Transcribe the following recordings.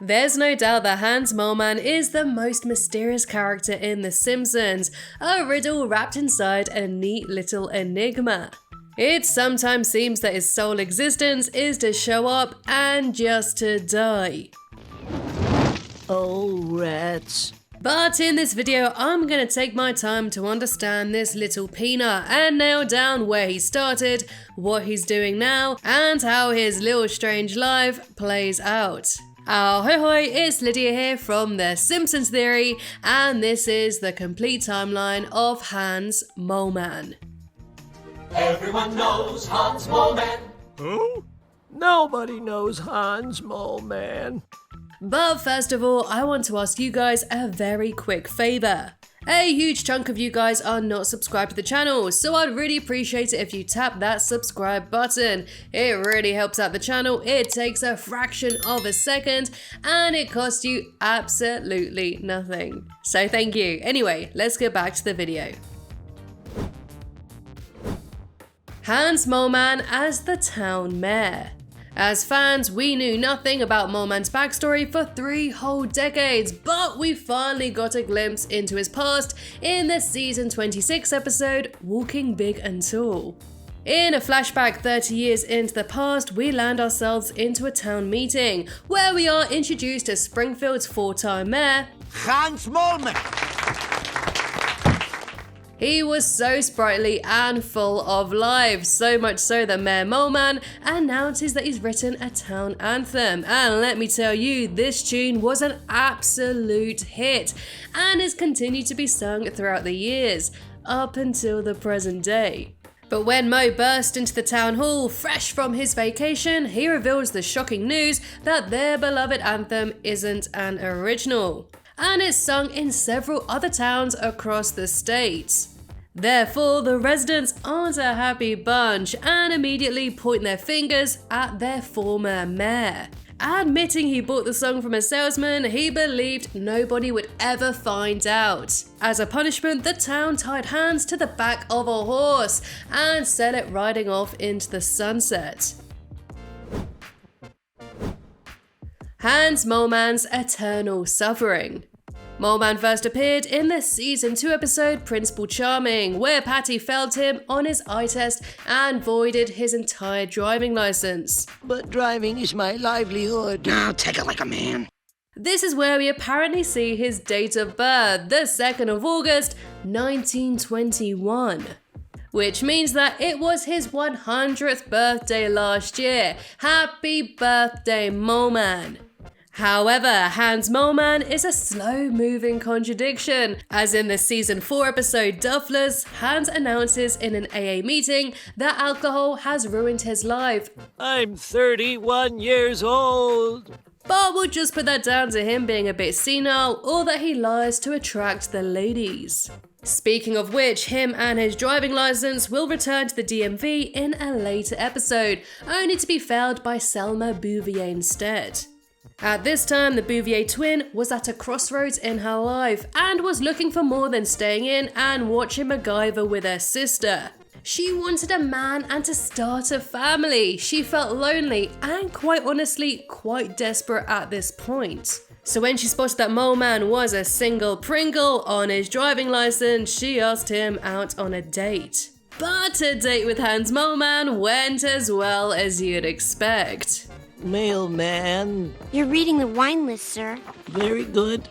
There's no doubt that Hans Moleman is the most mysterious character in The Simpsons, a riddle wrapped inside a neat little enigma. It sometimes seems that his sole existence is to show up and just to die. Oh, rats. But in this video, I'm gonna take my time to understand this little peanut and nail down where he started, what he's doing now, and how his little strange life plays out. Ahoy hoy, it's Lydia here from The Simpsons Theory, and this is the complete timeline of Hans Moleman. Everyone knows Hans Moleman. Who? Nobody knows Hans Moleman. But first of all, I want to ask you guys a very quick favor. A huge chunk of you guys are not subscribed to the channel, so I'd really appreciate it if you tap that subscribe button. It really helps out the channel, it takes a fraction of a second, and it costs you absolutely nothing. So thank you. Anyway, let's get back to the video. Hans Moleman as the town mayor. As fans, we knew nothing about Moleman's backstory for 3 whole decades, but we finally got a glimpse into his past in the season 26 episode, Walking Big and Tall. In a flashback 30 years into the past, we land ourselves into a town meeting, where we are introduced to Springfield's 4-time mayor, Hans Moleman. He was so sprightly and full of life, so much so that Mayor Moleman announces that he's written a town anthem. And let me tell you, this tune was an absolute hit and has continued to be sung throughout the years, up until the present day. But when Mo burst into the town hall, fresh from his vacation, he reveals the shocking news that their beloved anthem isn't an original, and is sung in several other towns across the state. Therefore, the residents aren't a happy bunch and immediately point their fingers at their former mayor. Admitting he bought the song from a salesman, he believed nobody would ever find out. As a punishment, the town tied Hans to the back of a horse and sent it riding off into the sunset. Hans Moleman's eternal suffering. Moleman first appeared in the season 2 episode Principal Charming, where Patty failed him on his eye test and voided his entire driving license. But driving is my livelihood. Now take it like a man. This is where we apparently see his date of birth, the 2nd of August, 1921. Which means that it was his 100th birthday last year. Happy birthday, Moleman! However, Hans Moleman is a slow-moving contradiction, as in the season 4 episode Duffless, Hans announces in an AA meeting that alcohol has ruined his life. I'm 31 years old. But we'll just put that down to him being a bit senile, or that he lies to attract the ladies. Speaking of which, him and his driving license will return to the DMV in a later episode, only to be failed by Selma Bouvier instead. At this time, the Bouvier twin was at a crossroads in her life and was looking for more than staying in and watching MacGyver with her sister. She wanted a man and to start a family. She felt lonely and quite honestly quite desperate at this point. So when she spotted that Moleman was a single Pringle on his driving license, she asked him out on a date. But a date with Hans Moleman went as well as you'd expect. Mailman. You're reading the wine list, sir. Very good.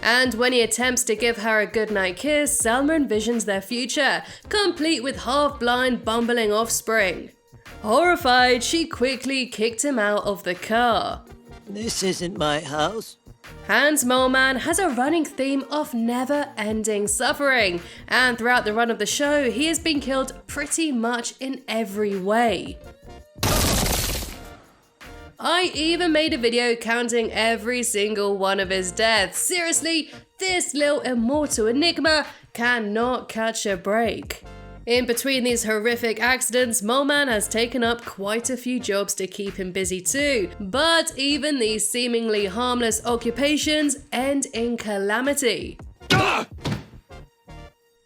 And when he attempts to give her a goodnight kiss, Selma envisions their future, complete with half-blind, bumbling offspring. Horrified, she quickly kicked him out of the car. This isn't my house. Hans Moleman has a running theme of never-ending suffering, and throughout the run of the show, he has been killed pretty much in every way. I even made a video counting every single one of his deaths. Seriously, this little immortal enigma cannot catch a break. In between these horrific accidents, Moleman has taken up quite a few jobs to keep him busy too, but even these seemingly harmless occupations end in calamity.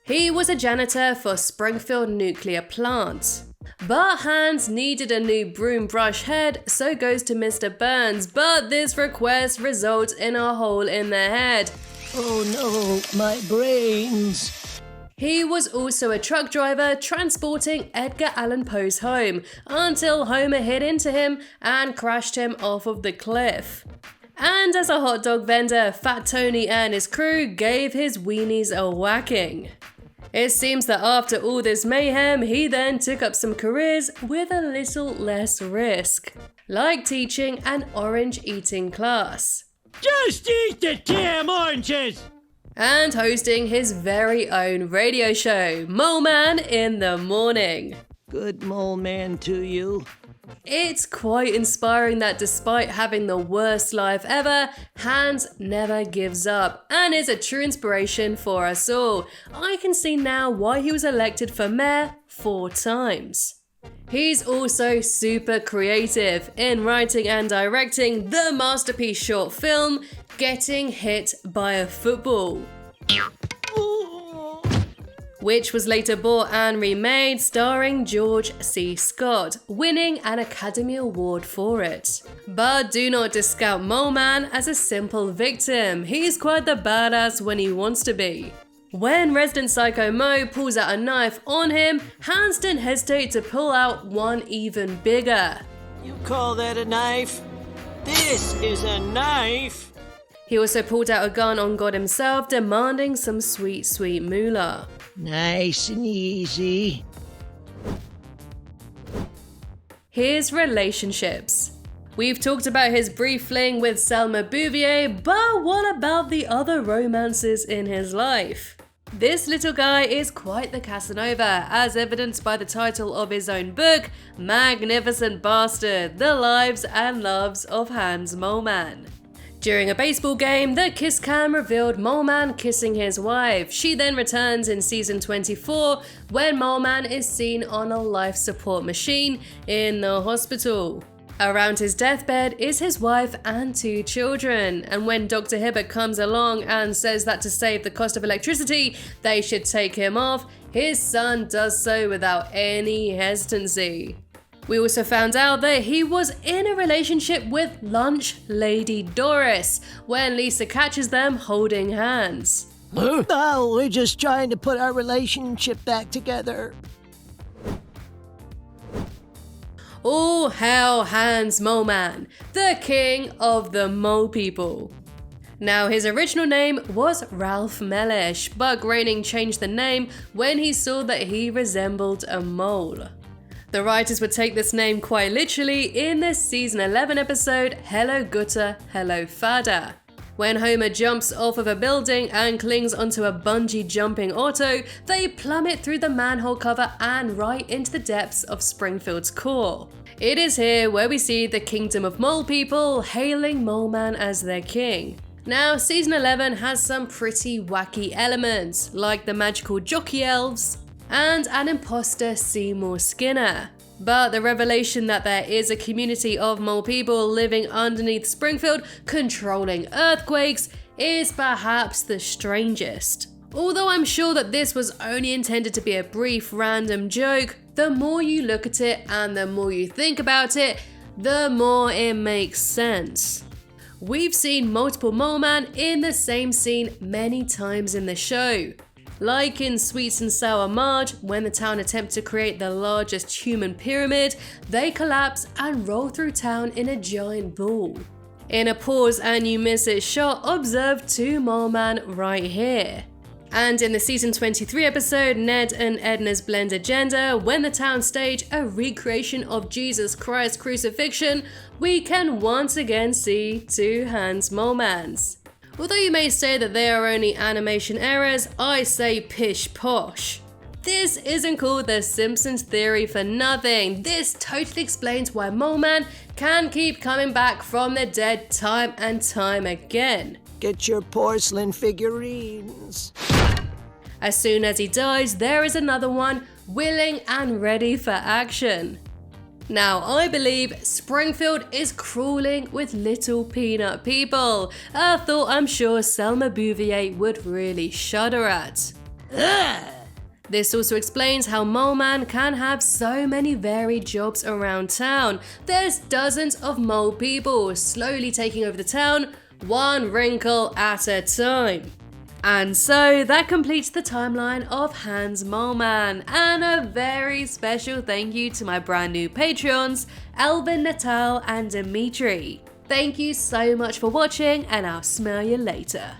He was a janitor for Springfield Nuclear Plant. But Hans needed a new broom brush head, so goes to Mr. Burns, but this request results in a hole in their head. Oh no, my brains. He was also a truck driver transporting Edgar Allan Poe's home until Homer hit into him and crashed him off of the cliff. And as a hot dog vendor, Fat Tony and his crew gave his weenies a whacking. It seems that after all this mayhem, he then took up some careers with a little less risk, like teaching an orange eating class. Just eat the damn oranges! And hosting his very own radio show, Moleman in the Morning. Good mole man to you. It's quite inspiring that despite having the worst life ever, Hans never gives up and is a true inspiration for us all. I can see now why he was elected for mayor 4 times. He's also super creative in writing and directing the masterpiece short film, Getting Hit by a Football, which was later bought and remade starring George C. Scott, winning an Academy Award for it. But do not discount Moleman as a simple victim. He's quite the badass when he wants to be. When resident psycho Mo pulls out a knife on him, Hans didn't hesitate to pull out one even bigger. You call that a knife? This is a knife! He also pulled out a gun on God himself, demanding some sweet, sweet moolah. Nice and easy. His relationships. We've talked about his brief fling with Selma Bouvier, but what about the other romances in his life? This little guy is quite the Casanova, as evidenced by the title of his own book, Magnificent Bastard: The Lives and Loves of Hans Moleman. During a baseball game, the kiss cam revealed Moleman kissing his wife. She then returns in season 24 when Moleman is seen on a life support machine in the hospital. Around his deathbed is his wife and 2 children, and when Dr. Hibbert comes along and says that to save the cost of electricity, they should take him off, his son does so without any hesitancy. We also found out that he was in a relationship with Lunch Lady Doris when Lisa catches them holding hands. Oh, we're just trying to put our relationship back together. All hail Hans Moleman, the king of the mole people. Now, his original name was Ralph Mellish, but Groening changed the name when he saw that he resembled a mole. The writers would take this name quite literally in the season 11 episode Hello Gutter, Hello Fada. When Homer jumps off of a building and clings onto a bungee jumping auto, they plummet through the manhole cover and right into the depths of Springfield's core. It is here where we see the kingdom of mole people hailing Moleman as their king. Now, season 11 has some pretty wacky elements, like the magical jockey elves and an imposter Seymour Skinner. But the revelation that there is a community of mole people living underneath Springfield controlling earthquakes is perhaps the strangest. Although I'm sure that this was only intended to be a brief random joke, the more you look at it and the more you think about it, the more it makes sense. We've seen multiple Moleman in the same scene many times in the show. Like in Sweet and Sour Marge, when the town attempts to create the largest human pyramid, they collapse and roll through town in a giant ball. In a pause and you miss it shot, observe 2 Moleman right here. And in the season 23 episode Ned and Edna's Blend Agenda, when the town stage a recreation of Jesus Christ's crucifixion, we can once again see 2 Hans Molemans. Although you may say that they are only animation errors, I say pish posh. This isn't called the Simpsons theory for nothing. This totally explains why Moleman can keep coming back from the dead time and time again. Get your porcelain figurines. As soon as he dies, there is another one willing and ready for action. Now, I believe Springfield is crawling with little peanut people, a thought I'm sure Selma Bouvier would really shudder at. Ugh. This also explains how Moleman can have so many varied jobs around town. There's dozens of mole people slowly taking over the town, one wrinkle at a time. And so that completes the timeline of Hans Moleman, and a very special thank you to my brand new Patreons, Elvin, Natal and Dimitri. Thank you so much for watching, and I'll smell you later.